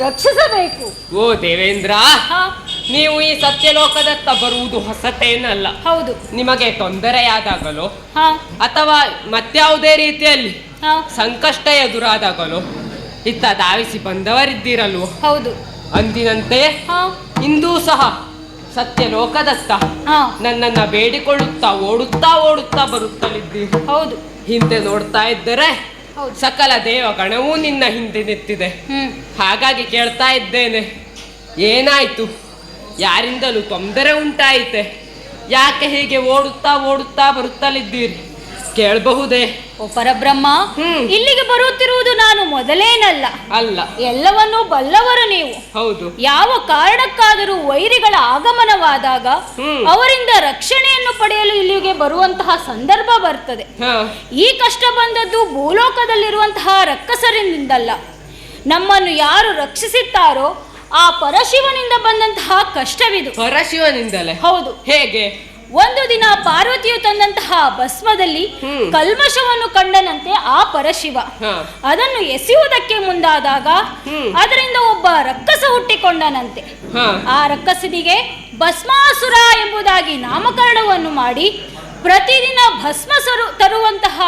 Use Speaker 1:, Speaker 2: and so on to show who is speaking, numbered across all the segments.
Speaker 1: ರಕ್ಷಿಸಬೇಕು.
Speaker 2: ಓ ದೇವೇಂದ್ರ, ನೀವು ಈ ಸತ್ಯಲೋಕದತ್ತ ಬರುವುದು ಹೊಸತೇನಲ್ಲ.
Speaker 1: ಹೌದು.
Speaker 2: ನಿಮಗೆ ತೊಂದರೆಯಾದಾಗಲೋ ಅಥವಾ ಮತ್ಯಾವುದೇ ರೀತಿಯಲ್ಲಿ ಸಂಕಷ್ಟ ಎದುರಾದಾಗಲೋ ಇತ್ತ ಧಾವಿಸಿ ಬಂದವರಿದ್ದೀರಲ್ವೋ?
Speaker 1: ಹೌದು.
Speaker 2: ಅಂದಿನಂತೆ ಇಂದೂ ಸಹ ಸತ್ಯಲೋಕದತ್ತ ನನ್ನನ್ನ ಬೇಡಿಕೊಳ್ಳುತ್ತಾ ಓಡುತ್ತಾ ಬರುತ್ತಲಿದ್ದೀರಿ.
Speaker 1: ಹೌದು.
Speaker 2: ಹಿಂದೆ ನೋಡ್ತಾ ಇದ್ದರೆ ಸಕಲ ದೇವಗಣವೂ ನಿನ್ನ ಹಿಂದೆ ನಿಂತಿದೆ. ಹಾಗಾಗಿ ಕೇಳ್ತಾ ಇದ್ದೇನೆ, ಏನಾಯ್ತು? ಯಾರಿಂದಲೂ ತೊಂದರೆ ಉಂಟಾಯಿತೆ? ಯಾಕೆ ಹೀಗೆ ಓಡುತ್ತಾ ಬರುತ್ತಲಿದ್ದೀರಿ? ಕೇಳಬಹುದೇ?
Speaker 1: ಓ ಪರಬ್ರಹ್ಮ, ಇಲ್ಲಿಗೆ ಬರುತ್ತಿರುವುದು ನಾನು ಮೊದಲೇನಲ್ಲ.
Speaker 2: ಅಲ್ಲ,
Speaker 1: ಎಲ್ಲವನ್ನೂ ಬಲ್ಲವರು ನೀವು.
Speaker 2: ಹೌದು.
Speaker 1: ಯಾವ ಕಾರಣಕ್ಕಾದರೂ ವೈರಿಗಳ ಆಗಮನವಾದಾಗ ಅವರಿಂದ ರಕ್ಷಣೆಯನ್ನು ಪಡೆಯಲು ಇಲ್ಲಿಗೆ ಬರುವಂತಹ ಸಂದರ್ಭ ಬರ್ತದೆ. ಈ ಕಷ್ಟ ಬಂದದ್ದು ಭೂಲೋಕದಲ್ಲಿರುವಂತಹ ರಕ್ಕಸರಿಂದಲ್ಲ. ನಮ್ಮನ್ನು ಯಾರು ರಕ್ಷಿಸುತ್ತಾರೋ ಆ ಪರಶಿವನಿಂದ ಬಂದಂತಹ ಕಷ್ಟವಿದು.
Speaker 2: ಪರಶಿವನಿಂದಲೇ?
Speaker 1: ಹೌದು.
Speaker 2: ಹೇಗೆ?
Speaker 1: ಒಂದು ದಿನ ಪಾರ್ವತಿಯು ತಂದಂತಹ ಭಸ್ಮದಲ್ಲಿ ಕಲ್ಮಶವನ್ನು ಕಂಡನಂತೆ ಆ ಪರಶಿವ. ಅದನ್ನು ಎಸೆಯುವುದಕ್ಕೆ ಮುಂದಾದಾಗ ಅದರಿಂದ ಒಬ್ಬ ರಕ್ಕಸ ಹುಟ್ಟಿಕೊಂಡನಂತೆ. ಆ ರಕ್ಕಸನಿಗೆ ಭಸ್ಮಾಸುರ ಎಂಬುದಾಗಿ ನಾಮಕರಣವನ್ನು ಮಾಡಿ ಪ್ರತಿದಿನ ಭಸ್ಮ ತರುವಂತಹ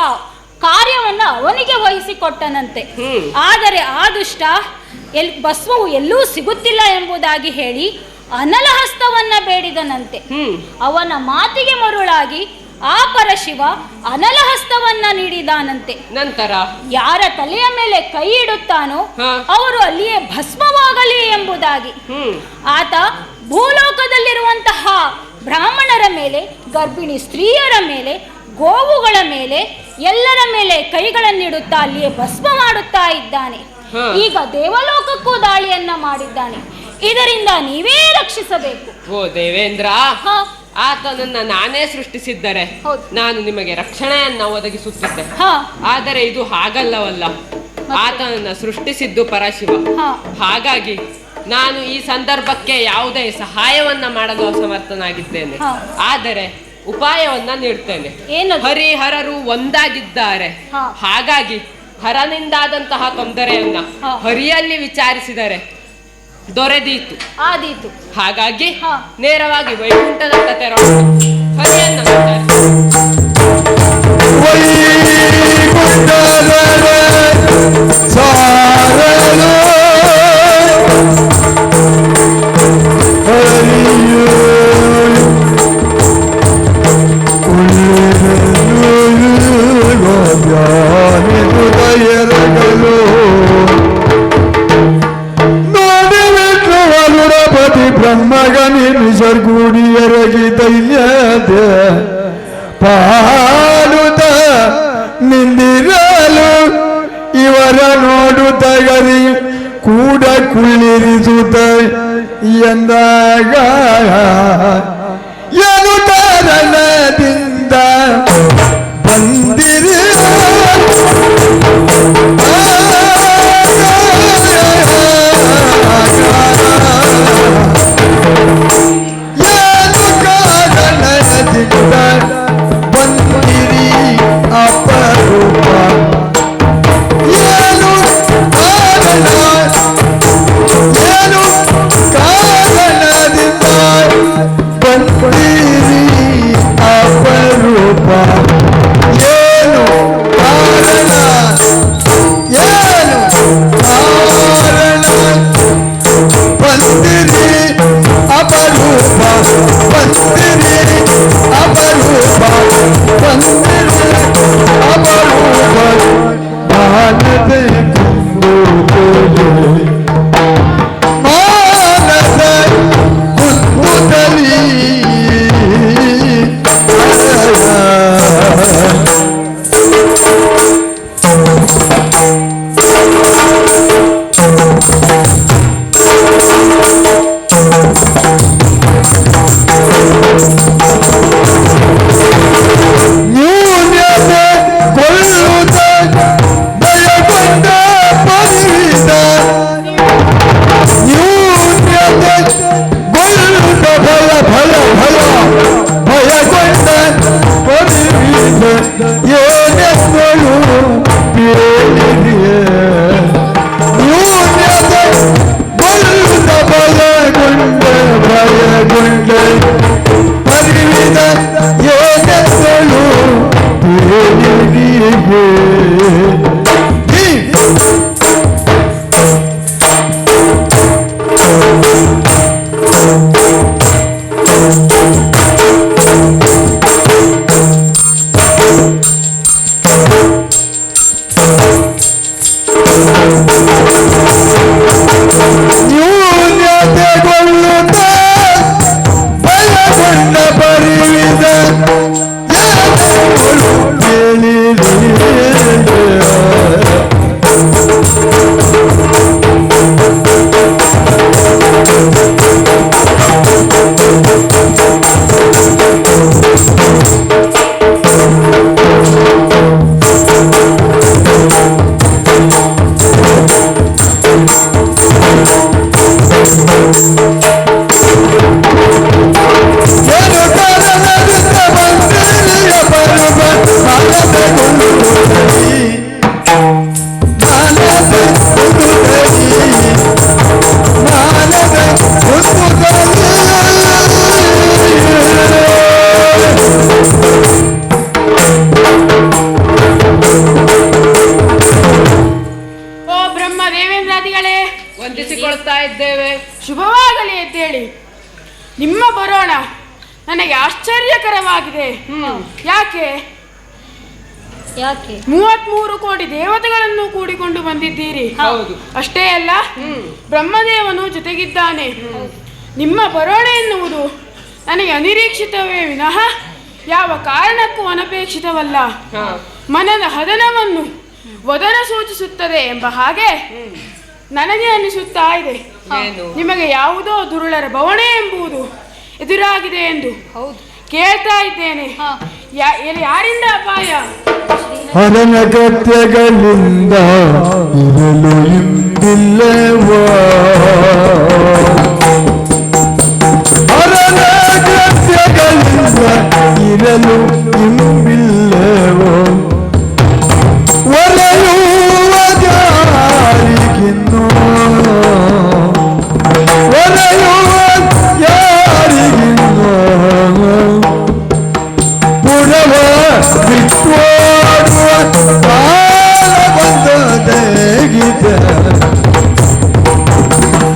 Speaker 1: ಕಾರ್ಯವನ್ನು ಅವನಿಗೆ ವಹಿಸಿಕೊಟ್ಟನಂತೆ. ಆದರೆ ಆ ದುಷ್ಟ ಭಸ್ಮವು ಎಲ್ಲೂ ಸಿಗುತ್ತಿಲ್ಲ ಎಂಬುದಾಗಿ ಹೇಳಿ ಅನಲಹಸ್ತವನ್ನ ಬೇಡಿದನಂತೆ. ಅವನ ಮಾತಿಗೆ ಮರುಳಾಗಿ ಆ ಪರಶಿವ ಅನಲಹಸ್ತವನ್ನ ನೀಡಿದಾನಂತೆ.
Speaker 2: ನಂತರ
Speaker 1: ಯಾರ ತಲೆಯ ಮೇಲೆ ಕೈ ಇಡುತ್ತಾನೋ ಅವರು ಅಲ್ಲಿಯೇ ಭಸ್ಮವಾಗಲಿ ಎಂಬುದಾಗಿ ಆತ ಭೂಲೋಕದಲ್ಲಿರುವಂತಹ ಬ್ರಾಹ್ಮಣರ ಮೇಲೆ, ಗರ್ಭಿಣಿ ಸ್ತ್ರೀಯರ ಮೇಲೆ, ಗೋವುಗಳ ಮೇಲೆ, ಎಲ್ಲರ ಮೇಲೆ ಕೈಗಳನ್ನಿಡುತ್ತಾ ಅಲ್ಲಿಯೇ ಭಸ್ಮ ಮಾಡುತ್ತಾ ಇದ್ದಾನೆ. ಈಗ ದೇವಲೋಕಕ್ಕೂ ದಾಳಿಯನ್ನ ಮಾಡಿದ್ದಾನೆ. ಇದರಿಂದ ನೀವೇ ರಕ್ಷಿಸಬೇಕು.
Speaker 2: ಓ ದೇವೇಂದ್ರ, ಆತನನ್ನ ನಾನೇ ಸೃಷ್ಟಿಸಿದ್ದರೆ ನಾನು ನಿಮಗೆ ರಕ್ಷಣೆಯನ್ನ ಒದಗಿಸುತ್ತಿದ್ದೆ. ಆದರೆ ಇದು ಹಾಗಲ್ಲವಲ್ಲ. ಆತನನ್ನ ಸೃಷ್ಟಿಸಿದ್ದು ಪರಶಿವ. ಹಾಗಾಗಿ ನಾನು ಈ ಸಂದರ್ಭಕ್ಕೆ ಯಾವುದೇ ಸಹಾಯವನ್ನ ಮಾಡಲು ಅಸಮರ್ಥನಾಗಿದ್ದೇನೆ. ಆದರೆ ಉಪಾಯವನ್ನ ನೀಡ್ತೇನೆ. ಹರಿಹರರು ಒಂದಾಗಿದ್ದಾರೆ. ಹಾಗಾಗಿ ಹರನಿಂದಾದಂತಹ ತೊಂದರೆಯನ್ನ ಹರಿಯಲ್ಲಿ ವಿಚಾರಿಸಿದರೆ ದೊರೆದೀತು, ಆದೀತು. ಹಾಗಾಗಿ ನೇರವಾಗಿ ವೈಕುಂಠದತ್ತ ತೆರಳು. ಹರಿಯನ್ನ
Speaker 3: ಬ್ರಹ್ಮಗನಿ ನಿಸರ್ಗೂಡಿಯರಗಿ ದೈನ್ಯದ ಪಾಲುತ ನಿಂದಿರಲು ಇವರ ನೋಡುತ್ತಗರಿ ಕೂಡ ಕುಳ್ಳಿರಿಸುತ್ತ ಎಂದಾಗ ಏನು ಕಾರಣದಿಂದ ಬಂದಿರಿ ಬಂದಿರಿ ಅಪರೂಪ ಏನು ಕಾರಣದಿಂದ ಬಂದಿರಿ ಅಪರೂಪ ಏನು ಕಾರಣ ಬಂದಿರಿ ಅಪರೂಪ ಬಂದಿರಿ ಅಪರೂಪ ಬಂದಿರಿ ಅಪರೂಪ ಮಾನದೆ ಮಾನದೆ ಕುಂಬುದಲಿ ಎದುರಿಗೆ ನ್ಯೂನತೆಗೊಳ್ಳುತ್ತ ಭಯಗೊಂಡ ಪರಿವಿದ
Speaker 2: ವಂದಿಸಿಕೊಳ್ತಾ ಇದ್ದೇವೆ.
Speaker 4: ಶುಭವಾಗಲಿ ಎದ್ದೇಳಿ. ನಿಮ್ಮ ಬರೋಣ ನನಗೆ ಆಶ್ಚರ್ಯಕರವಾಗಿದೆ. ಯಾಕೆ? 33 ಕೋಟಿ ದೇವತೆಗಳನ್ನು ಕೂಡಿಕೊಂಡು ಬಂದಿದ್ದೀರಿ. ಅಷ್ಟೇ ಅಲ್ಲ, ಬ್ರಹ್ಮದೇವನು ಜೊತೆಗಿದ್ದಾನೆ. ನಿಮ್ಮ ಬರೋಣ ಎನ್ನುವುದು ನನಗೆ ಅನಿರೀಕ್ಷಿತವೇ ವಿನಃ ಯಾವ ಕಾರಣಕ್ಕೂ ಅನಪೇಕ್ಷಿತವಲ್ಲ. ಮನದ ಹದನವನ್ನು ವದನ ಸೂಚಿಸುತ್ತದೆ ಎಂಬ ಹಾಗೆ ನನಗೆ ಅನಿಸುತ್ತಾ ಇದೆ. ನಿಮಗೆ ಯಾವುದೋ ದುರುಳರ ಬವಣೆ ಎಂಬುದು ಎದುರಾಗಿದೆ ಎಂದು ಕೇಳ್ತಾ ಇದ್ದೇನೆ. ಯಾರಿಂದ ಅಪಾಯ?
Speaker 3: ಹರನ ಕೃತ್ಯಗಳಿಂದ ಇರಲು ಇಂಬಿಲ್ಲವಾ? ಹರನ ಕೃತ್ಯಗಳಿಂದ ಇರಲು ಇಂಬಿಲ್ಲವೋ? ಒರೆಯುವ ಯಾರಿಗಿನ್ನೋ ಒರೆಯುವ ಯಾರಿಗಿನ್ನೋ ಪುರವ ಬಿಟ್ಟೋಡುವ ಕಾಲ ಬಂದೊದಗಿದೆ.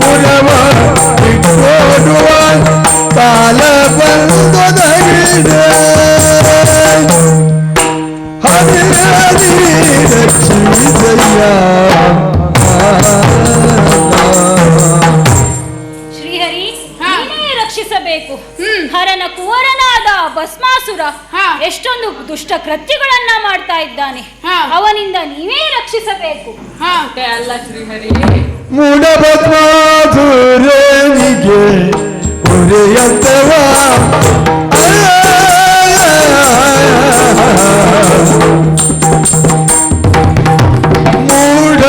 Speaker 3: ಪುರವ ಬಿಟ್ಟೋಡುವ ಕಾಲ ಬಂದೊದಗಿದೆ.
Speaker 1: ಶ್ರೀಹರಿ, ನೀನೇ ರಕ್ಷಿಸಬೇಕು. ಹರನ ಕುವರನಾದ ಭಸ್ಮಾಸುರ ಎಷ್ಟೊಂದು ದುಷ್ಟ ಕೃತ್ಯಗಳನ್ನ ಮಾಡ್ತಾ ಇದ್ದಾನೆ. ಅವನಿಂದ ನೀವೇ ರಕ್ಷಿಸಬೇಕು.
Speaker 2: ಅಲ್ಲ ಶ್ರೀಹರಿ,
Speaker 3: ಮೂಢ ಭಸ್ಮಾಸುರನಿಗೆ ಉರಿಯತ್ತವ ಮೂಢ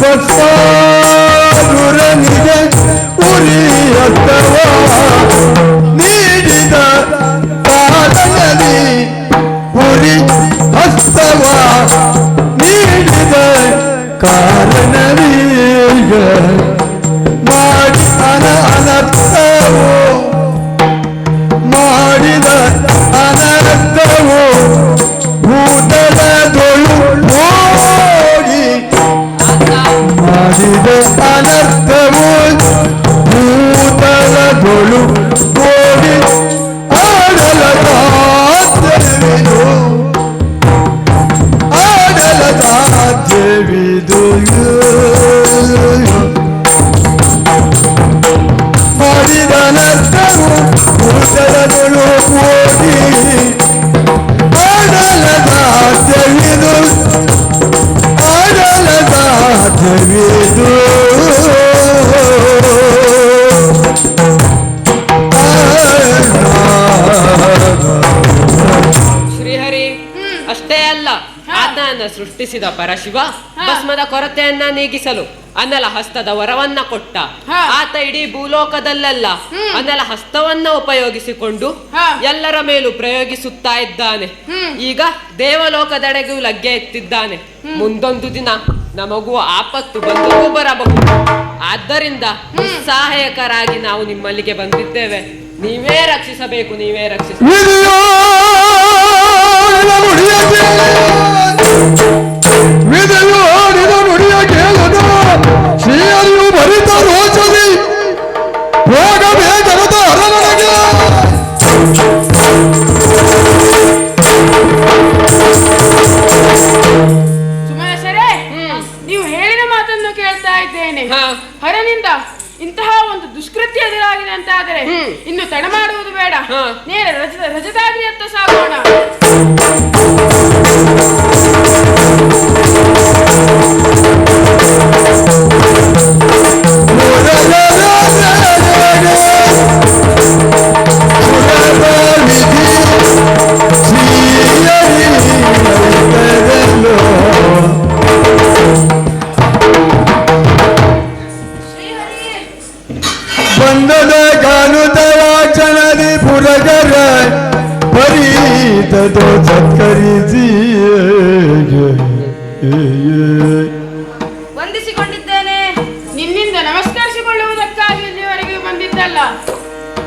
Speaker 3: ಭಸ್ಮಾಸುರನಿಗೆ ಉರಿಯತ್ತವ ನೀಡಿದ ಕಾಲದಲ್ಲಿ ಉರಿ ಹಸ್ತವ ನೀಡಿದ ಕಾರಣವೀಗ ಮಾಡಿ ಅನರ್ಥವೋ ಮಾಡಿದ ಅನರ್ಥವೋ ಭೂತಲದೊಳು ಹೋಗಿ ಮಾಡಿದ ಅನರ್ಥವೋ ಭೂತಲದೊಳು ಹೋಗಿ ಆಡಲದಾದ್ಯವಿದು ಆಡಲದಾದ್ಯವಿದು ಮಾಡಿದ ಅನರ್ಥವು ಭೂತಲದೊಳು ಹೋಗಿ ಆಡಲದಾದ್ಯವಿದು ಆಡಲದಾದ್ಯವಿದು.
Speaker 2: ಶ್ರೀಹರಿ, ಅಷ್ಟೇ ಅಲ್ಲ, ಆತನನ್ನ ಸೃಷ್ಟಿಸಿದ ಪರಶಿವ ಭಸ್ಮದ ಕೊರತೆಯನ್ನ ನೀಗಿಸಲು ಅನ್ನಲ ಹಸ್ತದ ವರವನ್ನ ಕೊಟ್ಟ. ಆತ ಇಡೀ ಭೂಲೋಕದಲ್ಲೆಲ್ಲ ಅನ್ನಲ ಹಸ್ತವನ್ನ ಉಪಯೋಗಿಸಿಕೊಂಡು ಎಲ್ಲರ ಮೇಲೂ ಪ್ರಯೋಗಿಸುತ್ತಾ ಇದ್ದಾನೆ. ಈಗ ದೇವಲೋಕದೆಡೆಗೂ ಲಗ್ಗೆ ಎತ್ತಿದ್ದಾನೆ. ಮುಂದೊಂದು ದಿನ ನಮಗೂ ಆಪತ್ತು ಬಂದರೂ ಬರಬಹುದು. ಆದ್ದರಿಂದ ಸಹಾಯಕರಾಗಿ ನಾವು ನಿಮ್ಮಲ್ಲಿಗೆ ಬಂದಿದ್ದೇವೆ. ನೀವೇ ರಕ್ಷಿಸಬೇಕು, ನೀವೇ ರಕ್ಷಿಸಬೇಕು.
Speaker 4: ಮಗನಿಂದ ಇಂತಹ ಒಂದು ದುಷ್ಕೃತ್ಯ ಎದುರಾಗಿದೆ ಅಂತಾದರೆ ಇನ್ನು ತಡ ಮಾಡುವುದು ಬೇಡ. ನೇರ ರಜತಾದ್ರಿಯತ್ತ ಸಾಗೋಣ.
Speaker 3: ಬಂದದ ಕಾನುತರಾಚನದಿ ಪುರಗರ ಪರೀತದೋ ಸತ್ಕರಿಸಿ
Speaker 5: ವಂದಿಸಿಕೊಂಡಿದ್ದೇನೆ.
Speaker 4: ನಿನ್ನಿಂದ ನಮಸ್ಕರಿಸಿಕೊಳ್ಳುವುದಕ್ಕಾಗಿ ಇಲ್ಲಿವರೆಗೆ ಬಂದಿದ್ದಲ್ಲ.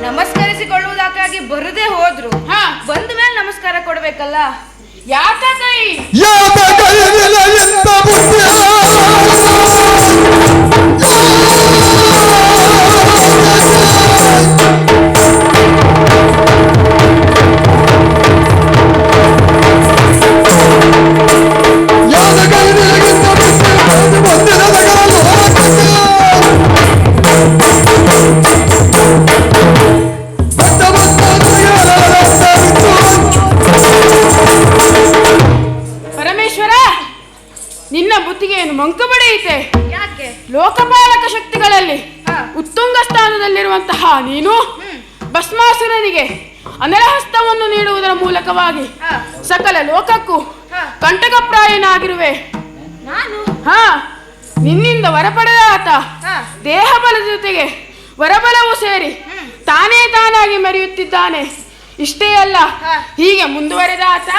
Speaker 5: ನಮಸ್ಕರಿಸಿಕೊಳ್ಳುವುದಕ್ಕಾಗಿ ಬರದೇ ಹೋದ್ರು ಬಂದ ಮೇಲೆ ನಮಸ್ಕಾರ ಕೊಡ್ಬೇಕಲ್ಲ.
Speaker 4: ಯಾತ ಕೈ
Speaker 3: ಯಾತ ಕೈಯಿಲ್ಲ ಎಂತ ಬುದ್ಧಿ
Speaker 4: ಪರಮೇಶ್ವರ, ನಿನ್ನ ಬುದ್ಧಿಗೆ ಏನು ಮಂಕು ಬಡಿಯಿತೆ?
Speaker 5: ಯಾಕೆ?
Speaker 4: ಲೋಕಪಾಲಕ ಶಕ್ತಿಗಳಲ್ಲಿ ಉತ್ತುಂಗ ಸ್ಥಾನದಲ್ಲಿರುವಂತಹ ನೀನು ಭಸ್ಮಾಸುರನಿಗೆ ಅನರಹಸ್ತವನ್ನು ನೀಡುವುದರ ಮೂಲಕವಾಗಿ ಸಕಲ ಲೋಕಕ್ಕೂ ಕಂಟಕಪ್ರಾಯನಾಗಿರುವೆ.
Speaker 5: ನಾನು
Speaker 4: ನಿನ್ನಿಂದ ವರ ಪಡೆದ ಆತ ದೇಹ ಬಲದ ಜೊತೆಗೆ ವರಬಲವೂ ಸೇರಿ ತಾನಾಗಿ ಮೆರೆಯುತ್ತಿದ್ದಾನೆ. ಇಷ್ಟೇ ಅಲ್ಲ, ಹೀಗೆ ಮುಂದುವರೆದ ಆತ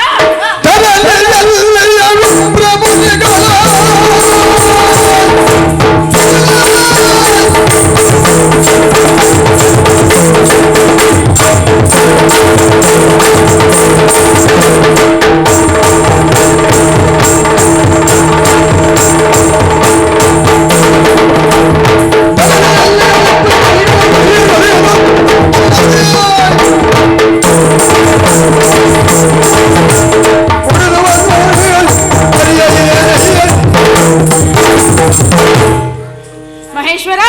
Speaker 4: ಮಹೇಶ್ವರ,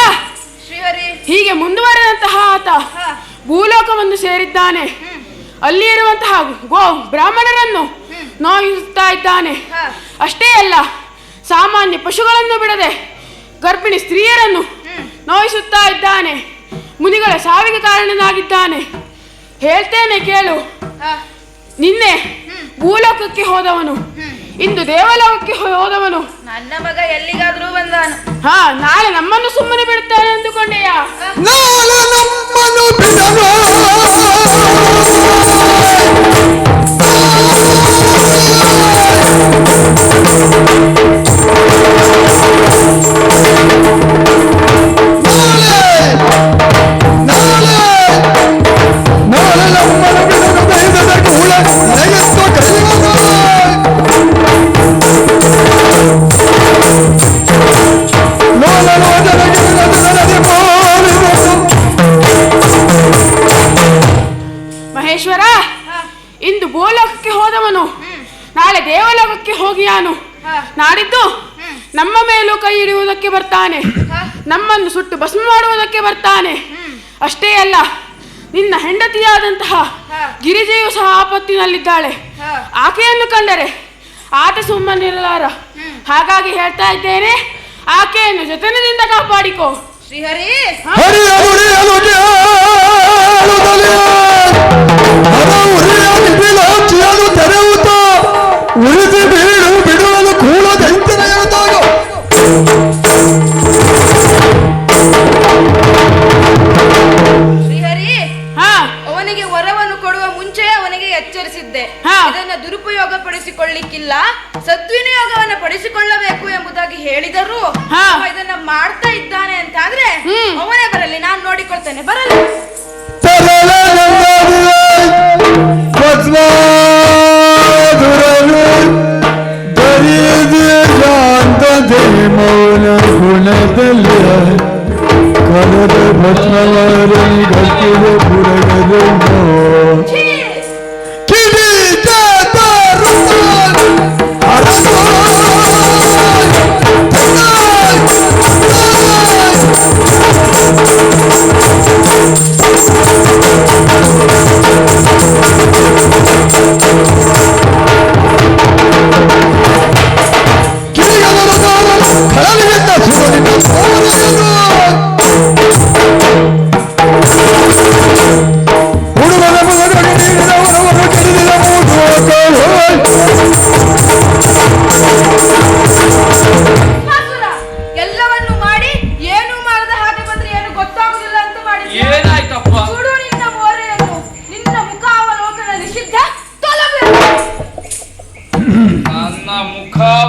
Speaker 4: ಹೀಗೆ ಮುಂದುವರೆದಂತಹ ಆತ ಭೂಲೋಕವನ್ನು ಸೇರಿದ್ದಾನೆ. ಅಲ್ಲಿ ಇರುವಂತಹ ಬ್ರಾಹ್ಮಣರನ್ನು ನೋಯಿಸುತ್ತಾ ಇದ್ದಾನೆ. ಅಷ್ಟೇ ಅಲ್ಲ, ಸಾಮಾನ್ಯ ಪಶುಗಳನ್ನು ಬಿಡದೆ ಗರ್ಭಿಣಿ ಸ್ತ್ರೀಯರನ್ನು ನೋಯಿಸುತ್ತಾ ಇದ್ದಾನೆ. ಮುನಿಗಳ ಸಾವಿಗೆ ಕಾರಣನಾಗಿದ್ದಾನೆ. ಹೇಳ್ತೇನೆ ಕೇಳು. ನಿನ್ನೆ ಭೂಲೋಕಕ್ಕೆ ಹೋದವನು ಇಂದು ದೇವಲೋಕಕ್ಕೆ ಹೋದವನು.
Speaker 5: ನನ್ನ ಮಗ ಎಲ್ಲಿಗಾದ್ರೂ ಬಂದಾನು.
Speaker 4: ನಾಳೆ ನಮ್ಮನ್ನು ಸುಮ್ಮನೆ ಬಿಡುತ್ತಾನೆ ಅಂದುಕೊಂಡೆಯಾ?
Speaker 3: ನಾಳೆ ನಮ್ಮನ್ನು ಬಿಡಲು
Speaker 4: ಮಹೇಶ್ವರ, ಇಂದು ಭೂಲೋಕಕ್ಕೆ ಹೋದವನು ನಾಳೆ ದೇವಲೋಕಕ್ಕೆ ಹೋಗಿಯಾನು. ನಾಡಿದ್ದು ನಮ್ಮ ಮೇಲೂ ಕೈ ಹಿಡಿಯುವುದಕ್ಕೆ ಬರ್ತಾನೆ. ನಮ್ಮನ್ನು ಸುಟ್ಟು ಭಸ್ಮ ಮಾಡುವುದಕ್ಕೆ ಬರ್ತಾನೆ. ಅಷ್ಟೇ ಅಲ್ಲ, ನಿನ್ನ ಹೆಂಡತಿಯಾದಂತಹ ಗಿರಿಜೆಯು ಸಹ ಆಪತ್ತಿನಲ್ಲಿದ್ದಾಳೆ. ಆಕೆಯನ್ನು ಕಂಡರೆ ಆತ ಸುಮ್ಮನಿರಲಾರ. ಹಾಗಾಗಿ ಹೇಳ್ತಾ ಇದ್ದೇನೆ, ಆಕೆಯನ್ನು ಜತನದಿಂದ ಕಾಪಾಡಿಕೋ.
Speaker 5: ಶ್ರೀಹರಿ,
Speaker 3: ಉಳಿಸಿ ಬಿಡುವನು ಕೂಡದಂತೆ
Speaker 5: ಶ್ರೀಹರಿ, ಅವನಿಗೆ ವರವನ್ನು ಕೊಡುವ ಮುಂಚೆ ಅವನಿಗೆ ಎಚ್ಚರಿಸಿದ್ದೆ. ಇದನ್ನ ದುರುಪಯೋಗ ಪಡಿಸಿಕೊಳ್ಳಿಕ್ಕಿಲ್ಲ, ಸದ್ವಿನಿಯೋಗವನ್ನು ಪಡಿಸಿಕೊಳ್ಳಬೇಕು ಎಂಬುದಾಗಿ ಹೇಳಿದರೂ ಇದನ್ನ ಮಾಡ್ತಾ ಇದ್ದಾನೆ ಅಂತ ಆದ್ರೆ ಅವನೇ ಬರಲಿ, ನಾನು ನೋಡಿಕೊಳ್ತೇನೆ. ಬರಲಿ.
Speaker 3: ಮೌನ ಗುಣದಲ್ಲಿ ಕನದ ಭಸ್ಮವಾರನಿ ಗಟ್ಟಿದ ಪುರಗದನ್ನು ಕಿರೀಟ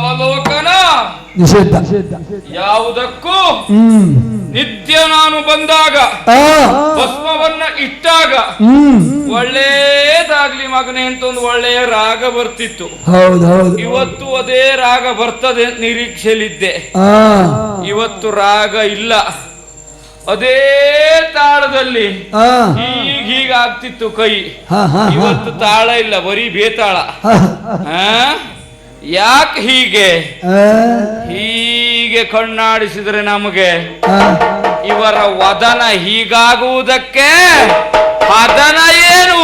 Speaker 6: ಅವಲೋಕನ
Speaker 3: ನಿಷೇಧ.
Speaker 6: ಯಾವುದಕ್ಕೂ ನಿತ್ಯ ನಾನು ಬಂದಾಗ ಭಸ್ಮವನ್ನ ಇಟ್ಟಾಗ ಒಳ್ಳೇದಾಗ್ಲಿ ಮಗನೇ ಅಂತ ಒಂದು ಒಳ್ಳೆಯ ರಾಗ ಬರ್ತಿತ್ತು.
Speaker 3: ಹೌದೌದು.
Speaker 6: ಇವತ್ತು ಅದೇ ರಾಗ ಬರ್ತದೆ ನಿರೀಕ್ಷೆಯಲ್ಲಿದ್ದೆ. ಇವತ್ತು ರಾಗ ಇಲ್ಲ. ಅದೇ ತಾಳದಲ್ಲಿ ಹೀಗಾಗ್ತಿತ್ತು ಕೈ. ಇವತ್ತು ತಾಳ ಇಲ್ಲ, ಬರೀ ಬೇತಾಳ. ಯಾಕೆ ಹೀಗೆ ಹೀಗೆ ಕಣ್ಣಾಡಿಸಿದ್ರೆ ನಮಗೆ ಇವರ ವದನ ಹೀಗಾಗುವುದಕ್ಕೆ ಹದನ ಏನು?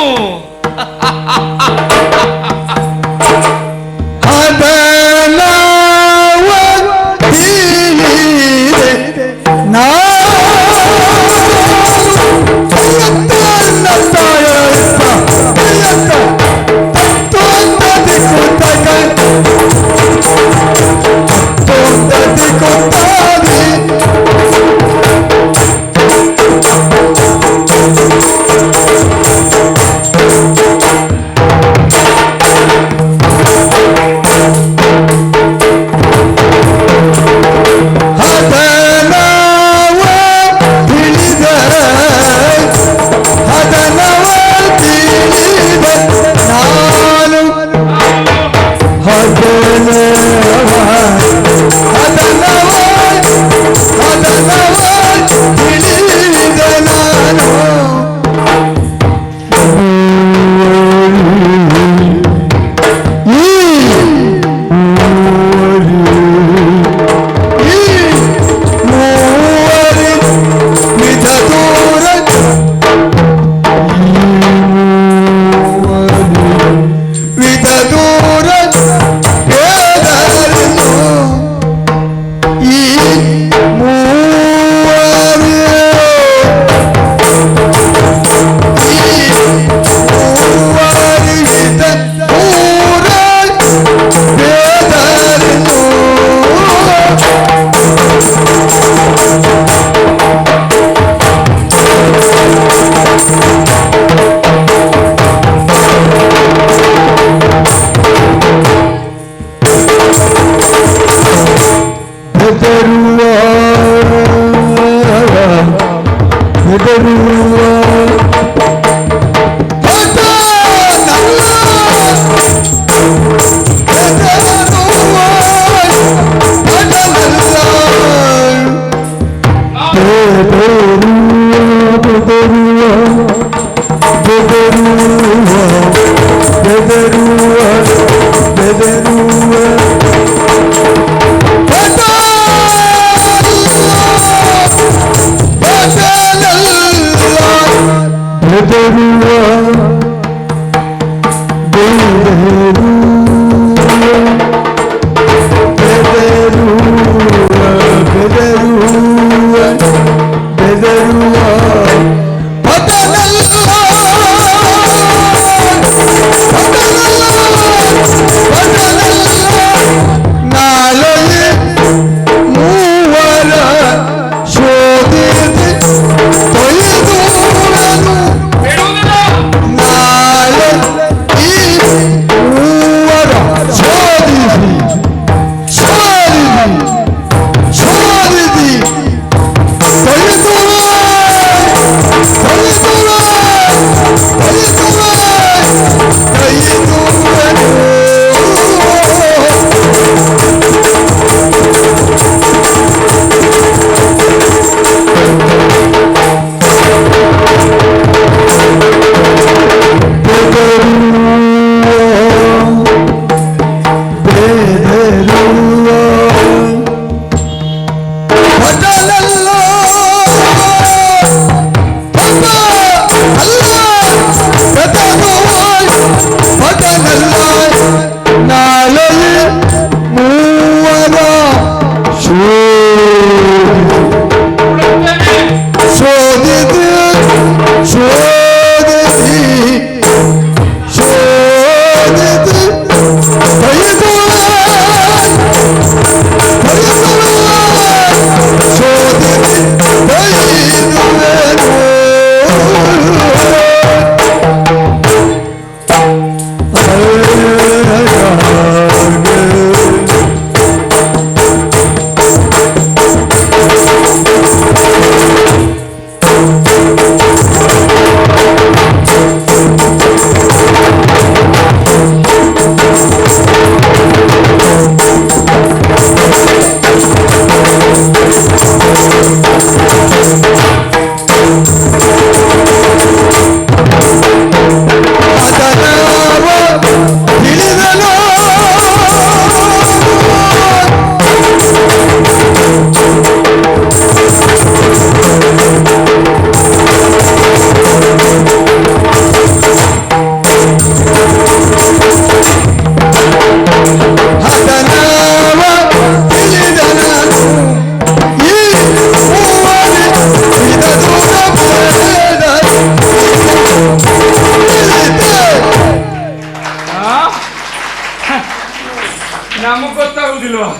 Speaker 6: ನಮಗ್ ಗೊತ್ತಾಗುದಿಲ್ವಾ?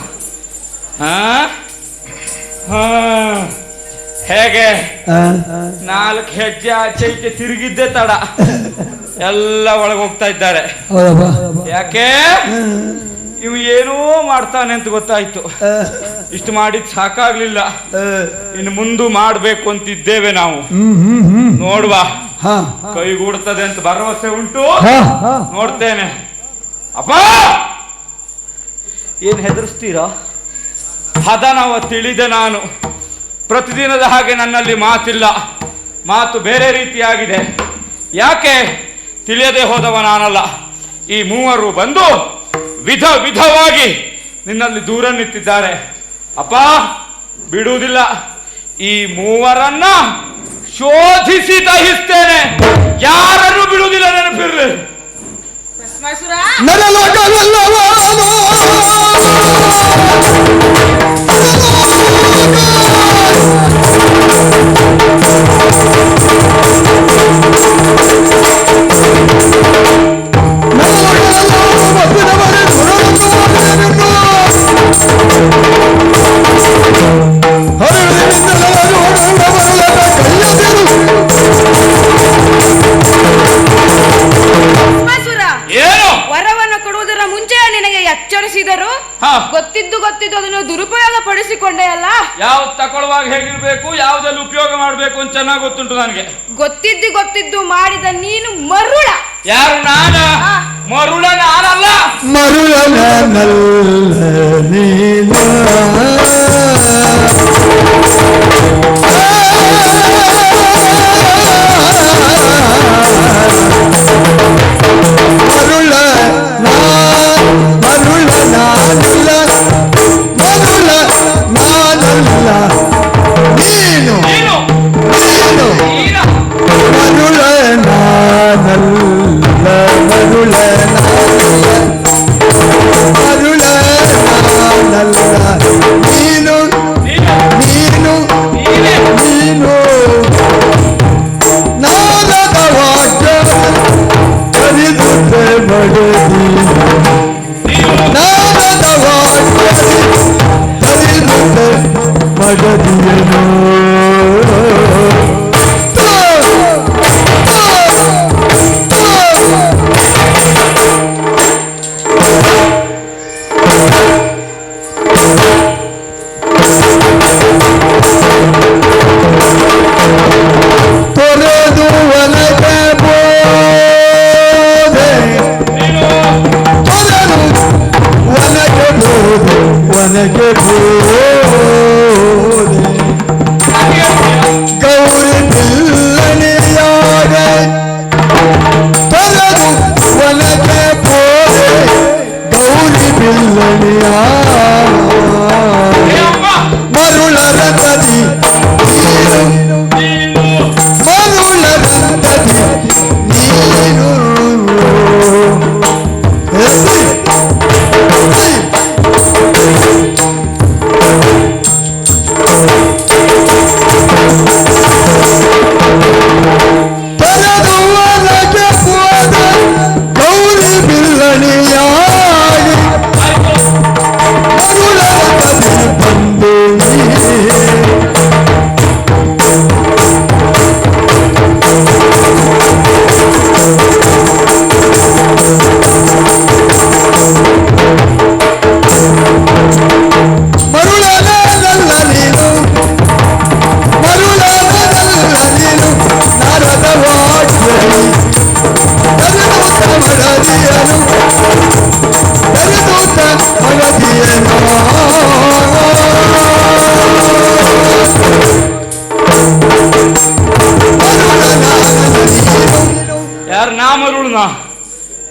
Speaker 6: ಹೇಗೆ 4 ಹೆಜ್ಜೆ ಆಚೆ ಈಚೆ ತಿರುಗಿದ್ದೆ ತಡ, ಎಲ್ಲ ಒಳಗೆ ಹೋಗ್ತಾ ಇದ್ದಾರೆ. ಯಾಕೆ? ಇವು ಏನೋ ಮಾಡ್ತಾನೆ ಅಂತ ಗೊತ್ತಾಯ್ತು. ಇಷ್ಟು ಮಾಡಿದ್ ಸಾಕಾಗ್ಲಿಲ್ಲ, ಇನ್ನು ಮುಂದೆ ಮಾಡ್ಬೇಕು ಅಂತಿದ್ದೇವೆ ನಾವು. ನೋಡುವ, ಕೈಗೂಡ್ತದೆ ಅಂತ ಭರವಸೆ ಉಂಟು. ನೋಡ್ತೇನೆ. ಅಪ್ಪ, ಏನ್ ಹೆದರ್ಸ್ತೀರಾ? ಹದ ನಾವು ತಿಳಿದೆ. ನಾನು ಪ್ರತಿದಿನದ ಹಾಗೆ ನನ್ನಲ್ಲಿ ಮಾತಿಲ್ಲ, ಮಾತು ಬೇರೆ ರೀತಿಯಾಗಿದೆ. ಯಾಕೆ? ತಿಳಿಯದೆ ಹೋದವ ನಾನಲ್ಲ. ಈ ಮೂವರು ಬಂದು ವಿಧವಾಗಿ ನಿನ್ನಲ್ಲಿ ದೂರ ನಿಂತಿದ್ದಾರೆ. ಅಪ್ಪ, ಬಿಡುವುದಿಲ್ಲ. ಈ ಮೂವರನ್ನ ಶೋಧಿಸಿ ದಹಿಸ್ತೇನೆ. ಯಾರನ್ನು ಬಿಡುವುದಿಲ್ಲ, ನೆನಪಿರ್ಲಿ.
Speaker 5: ಭಸ್ಮಾಸುರ, ವರವನ್ನು ಕೊಡುವುದರ ಮುಂಚೆ ನಿನಗೆ ಎಚ್ಚರಿಸಿದರು. ಗೊತ್ತಿದ್ದು ಅದನ್ನು ದುರುಪಯೋಗ ಪಡಿಸಿಕೊಂಡೆ ಅಲ್ಲ.
Speaker 6: ಯಾವ್ದು ತಗೊಳ್ಳುವಾಗ ಹೇಗಿರ್ಬೇಕು, ಯಾವ್ದಲ್ಲಿ ಉಪಯೋಗ ಮಾಡ್ಬೇಕು ಅಂತ ಚೆನ್ನಾಗಿ ಗೊತ್ತುಂಟು ನನಗೆ.
Speaker 5: ಗೊತ್ತಿದ್ದು ಮಾಡಿದ ನೀನು ಮರುಳ.
Speaker 6: ಯಾರು? ನಾನ ಮರುಳ? ನಾನಲ್ಲ.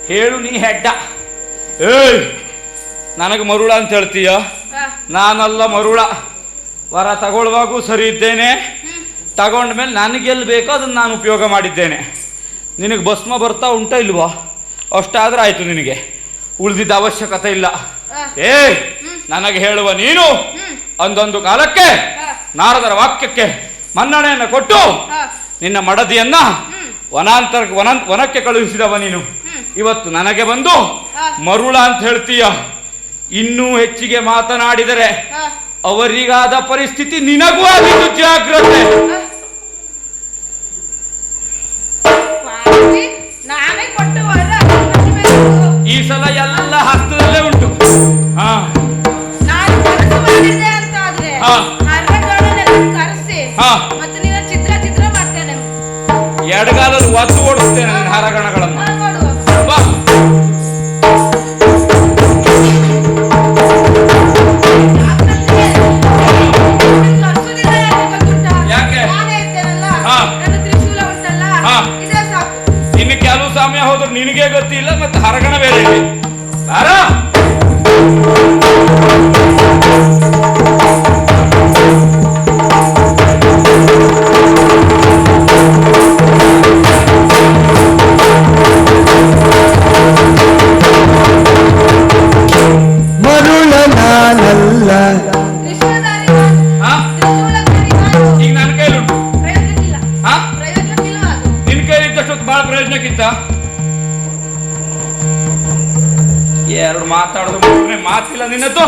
Speaker 6: ಹೇಳು, ನೀ ಹೆಡ್ಡ. ಏಯ್, ನನಗೆ ಮರುಳ ಅಂತ ಹೇಳ್ತೀಯ? ನಾನಲ್ಲ ಮರುಳ. ವರ ತಗೊಳ್ಳುವಾಗೂ ಸರಿ ಇದ್ದೇನೆ, ತಗೊಂಡ್ಮೇಲೆ ನನಗೆಲ್ಲಿ ಬೇಕೋ ಅದನ್ನು ನಾನು ಉಪಯೋಗ ಮಾಡಿದ್ದೇನೆ. ನಿನಗೆ ಭಸ್ಮ ಬರ್ತಾ ಉಂಟ ಇಲ್ವಾ? ಅಷ್ಟಾದ್ರೆ ಆಯ್ತು, ನಿನಗೆ ಉಳಿದಿದ್ದ ಅವಶ್ಯಕತೆ ಇಲ್ಲ. ನನಗೆ ಹೇಳುವ ನೀನು ಒಂದೊಂದು ಕಾಲಕ್ಕೆ ನಾರದರ ವಾಕ್ಯಕ್ಕೆ ಮನ್ನಣೆಯನ್ನು ಕೊಟ್ಟು ನಿನ್ನ ಮಡದಿಯನ್ನ ವನಕ್ಕೆ ಕಳುಹಿಸಿದವ ನೀನು. ಇವತ್ತು ನನಗೆ ಬಂದು ಮರುಳ ಅಂತ ಹೇಳ್ತೀಯ. ಇನ್ನೂ ಹೆಚ್ಚಿಗೆ ಮಾತನಾಡಿದರೆ ಅವರಿಗಾದ ಪರಿಸ್ಥಿತಿ ನಿನಗೂ ಆಗಿದ್ದು ಜಾಗ್ರತೆ.
Speaker 5: ನಾನೇ ಕೊಟ್ಟು
Speaker 6: ಈ ಸಲ ಎಲ್ಲ ಹಸ್ತದಲ್ಲೇ ಉಂಟು.
Speaker 5: ನಾನು ಕೆಲಸ ಮಾಡಿದ್ದೆ ಅಂತ ಆದ್ರೆ ಕರೆಸಿ ಮತ್ತೆ ನೀನ ಚಿತ್ರ ಚಿತ್ರ ಮಾಡ್ತೇನೆ.
Speaker 6: ಎಡಗಾಲಲ್ಲಿ ಒತ್ತು ಓಡಿಸ್ತೇನೆ ನನ್ನ ಹರಗಣಗಳನ್ನು. ಬಾ. ಇನ್ನು ಕೆಲವು ಸಮಯ ಹೋದ್ರೆ ನಿನಗೆ ಗೊತ್ತಿಲ್ಲ, ಮತ್ತೆ ಹರಗಣ ಬೇರೆ ಇದೆ.
Speaker 3: ಮರುಳ ನಾನಲ್ಲ.
Speaker 6: ಈಗ ನನ್ನ ಕೈಲುಂಟು. ನಿನ್ ಕೈಲಿದ್ದಷ್ಟೊತ್ತು ಬಹಳ ಪ್ರಯೋಜನಕ್ಕಿಂತ ಎರಡು ಮಾತಾಡೋದು ಮಾತಿಲ್ಲ ನಿನ್ನದ್ದು.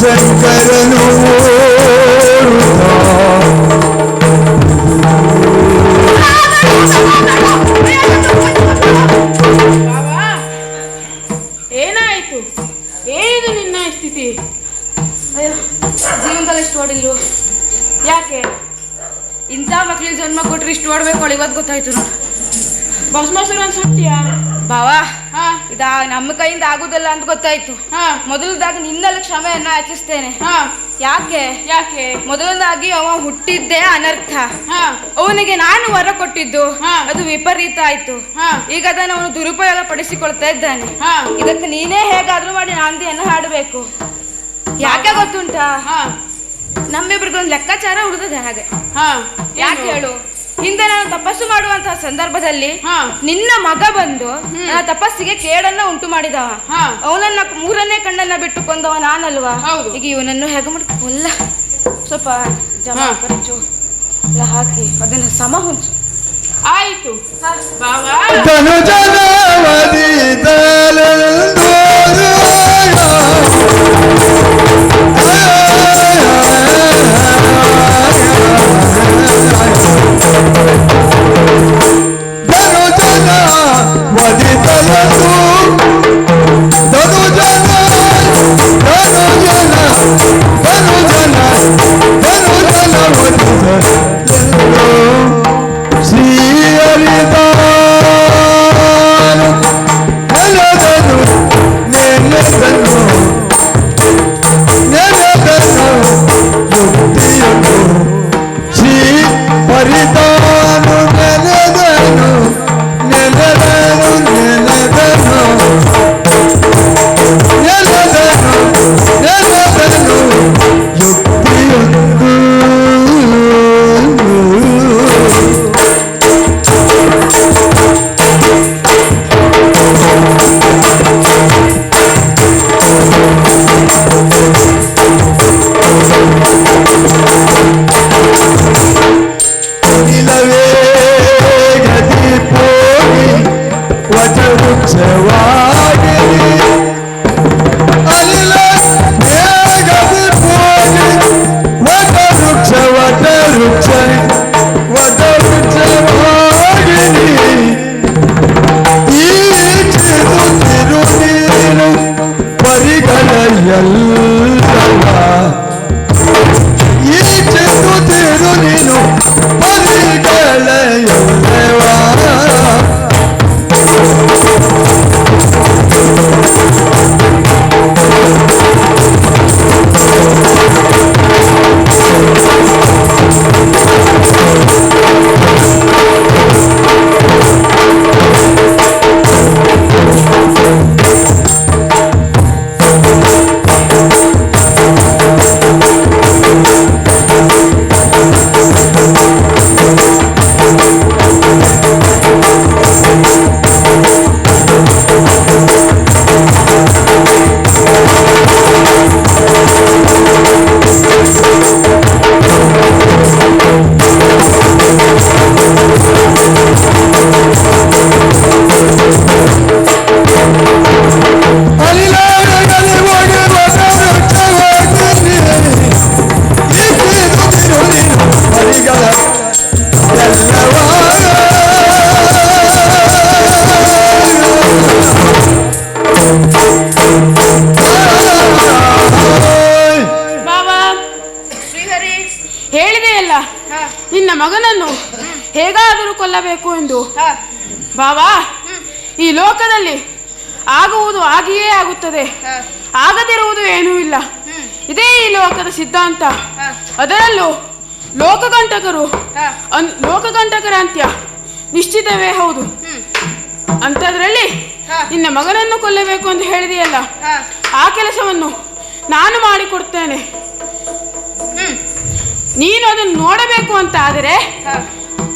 Speaker 3: ಶಂಕರನು
Speaker 4: ಏನಾಯ್ತು? ಏನಿದು ನಿನ್ನ ಸ್ಥಿತಿ?
Speaker 5: ಅಯ್ಯೋ, ಜೀವನದಲ್ಲಿ ಇಷ್ಟು ಓಡಿಲ್ವ? ಯಾಕೆ ಇಂಥ ಮಕ್ಳಿಗೆ ಜನ್ಮ ಕೊಟ್ರೆ ಇಷ್ಟು ಓಡ್ಬೇಕು ಇವತ್ತು ಗೊತ್ತಾಯ್ತು.
Speaker 4: ಭಸ್ಮಾಸುರನ್ ಸತ್ಯ
Speaker 5: ಬಾವಾ, ಇದ ನಮ್ಮ ಕೈಯಿಂದ ಆಗುದಲ್ಲ ಅಂತ ಗೊತ್ತಾಯ್ತು. ಮೊದಲದಾಗಿ ನಿನ್ನಲ್ಲಿ ಕ್ಷಮೆಯನ್ನ ಯಾಚಿಸ್ತೇನೆ. ಯಾಕೆ
Speaker 4: ಯಾಕೆ?
Speaker 5: ಮೊದಲದಾಗಿ ಅವ ಹುಟ್ಟಿದ್ದೇ ಅನರ್ಥ. ಅವನಿಗೆ ನಾನು ವರ ಕೊಟ್ಟಿದ್ದು ಅದು ವಿಪರೀತ ಆಯ್ತು. ಈಗ ಅದನ್ನು ಅವನು ದುರುಪಯೋಗ ಪಡಿಸಿಕೊಳ್ತಾ ಇದ್ದಾನೆ. ಇದಕ್ಕೆ ನೀನೇ ಹೇಗಾದ್ರೂ ಮಾಡಿ ನಾಂದಿಯನ್ನು ಹಾಡಬೇಕು. ಯಾಕೆ ಗೊತ್ತುಂಟಾ? ನಮ್ಮಿಬ್ರಿಗೊಂದು ಲೆಕ್ಕಾಚಾರ ಉಳಿದದೆ ಹಾಗೆ. ಯಾಕೆ ಹೇಳು? ಹಿಂದೆ ನಾನು ತಪಸ್ಸು ಮಾಡುವಂತಹ ಸಂದರ್ಭದಲ್ಲಿ ನಿನ್ನ ಮಗ ಬಂದು ನನ್ನ ತಪಸ್ಸಿಗೆ ಕೇಡನ್ನ ಉಂಟು ಮಾಡಿದವ. ಅವನನ್ನ ಮೂರನೇ ಕಣ್ಣನ್ನ ಬಿಟ್ಟು ಕೊಂದವ ನಾನಲ್ವಾ? ಈಗ ಇವನನ್ನು ಹೇಗೆ ಮಾಡ್ಕೊಲ್ಲ. ಸ್ವಲ್ಪ ಜಮಾ ಖರ್ಚು ಎಲ್ಲ ಹಾಕಿ ಅದನ್ನ ಸಮ ಹೊಂಚು.
Speaker 4: ಆಯ್ತು. ಹೇಗಾದರೂ ಕೊಲ್ಲಬೇಕು ಎಂದು.
Speaker 5: ಹಾ.
Speaker 4: ಬಾಬಾ, ಈ ಲೋಕದಲ್ಲಿ ಆಗುವುದು ಆಗಿಯೇ ಆಗುತ್ತದೆ,
Speaker 5: ಹಾ.
Speaker 4: ಆಗದಿರುವುದು ಏನೂ ಇಲ್ಲ. ಇದೇ ಈ ಲೋಕದ ಸಿದ್ಧಾಂತ.
Speaker 5: ಹಾ.
Speaker 4: ಅದರಲ್ಲೂ ಲೋಕಕಂಟಕರು
Speaker 5: ಹಾ.
Speaker 4: ಲೋಕಕಂಟಕರ ಅಂತ್ಯ ನಿಶ್ಚಿತವೇ ಹೌದು. ಅಂಥದ್ರಲ್ಲಿ
Speaker 5: ಹಾ.
Speaker 4: ನಿನ್ನ ಮಗನನ್ನು ಕೊಲ್ಲಬೇಕು ಅಂತ ಹೇಳಿದೆಯಲ್ಲ,
Speaker 5: ಹಾ.
Speaker 4: ಆ ಕೆಲಸವನ್ನು ನಾನು ಮಾಡಿಕೊಡ್ತೇನೆ. ನೀನು ಅದನ್ನು ನೋಡಬೇಕು ಅಂತ ಆದರೆ
Speaker 5: ಹಾ.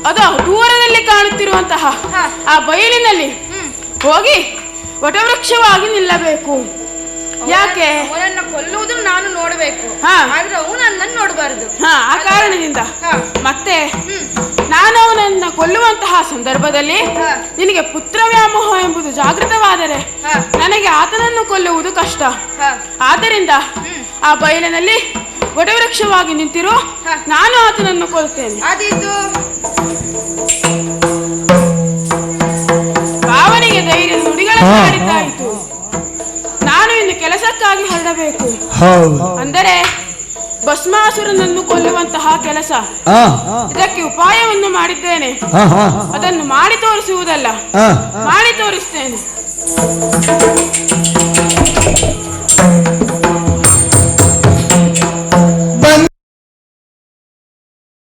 Speaker 4: ಅದು ದೂರದಲ್ಲಿ ಕಾಣುತ್ತಿರುವಂತಹ
Speaker 5: ಹಾ.
Speaker 4: ಆ ಬಯಲಿನಲ್ಲಿ ಹೋಗಿ ವಟವೃಕ್ಷವಾಗಿ ನಿಲ್ಲಬೇಕು. ಯಾಕೆ?
Speaker 5: ಅವನನ್ನ ಕೊಲ್ಲುವುದು ನಾನು ನೋಡಬೇಕು,
Speaker 4: ಹಾ.
Speaker 5: ಆದ್ರೆ ಅವನು ನನ್ನನ್ನು ನೋಡಬಾರದು.
Speaker 4: ಆ ಕಾರಣದಿಂದ
Speaker 5: ಹಾ.
Speaker 4: ಮತ್ತೆ ನಾನು ಅವನನ್ನ ಕೊಲ್ಲುವಂತಹ ಸಂದರ್ಭದಲ್ಲಿ
Speaker 5: ಹಾ.
Speaker 4: ನಿನಗೆ ಪುತ್ರ ವ್ಯಾಮೋಹ ಎಂಬುದು ಜಾಗೃತವಾದರೆ
Speaker 5: ಹಾ.
Speaker 4: ನನಗೆ ಆತನನ್ನು ಕೊಲ್ಲುವುದು ಕಷ್ಟ.
Speaker 5: ಹಾ.
Speaker 4: ಆದ್ದರಿಂದ ಆ ಬಯಲಿನಲ್ಲಿ ವಟವೃಕ್ಷವಾಗಿ ನಿಂತಿರು,
Speaker 5: ಹಾ.
Speaker 4: ನಾನು ಆತನನ್ನು ಕೊಲ್ತೇನೆ.
Speaker 5: ಆದೀತು.
Speaker 4: ಭಾವನೆಗೆ ಧೈರ್ಯ ನುಡಿಗಳಾಯಿತು. ನಾನು ಇನ್ನು ಕೆಲಸಕ್ಕಾಗಿ ಹೊರಡಬೇಕು. ಅಂದರೆ ಭಸ್ಮಾಸುರನನ್ನು ಕೊಲ್ಲುವಂತಹ ಕೆಲಸ. ಇದಕ್ಕೆ ಉಪಾಯವನ್ನು ಮಾಡಿದ್ದೇನೆ, ಅದನ್ನು ಮಾಡಿ ತೋರಿಸುವುದಲ್ಲ, ಮಾಡಿ ತೋರಿಸ್ತೇನೆ.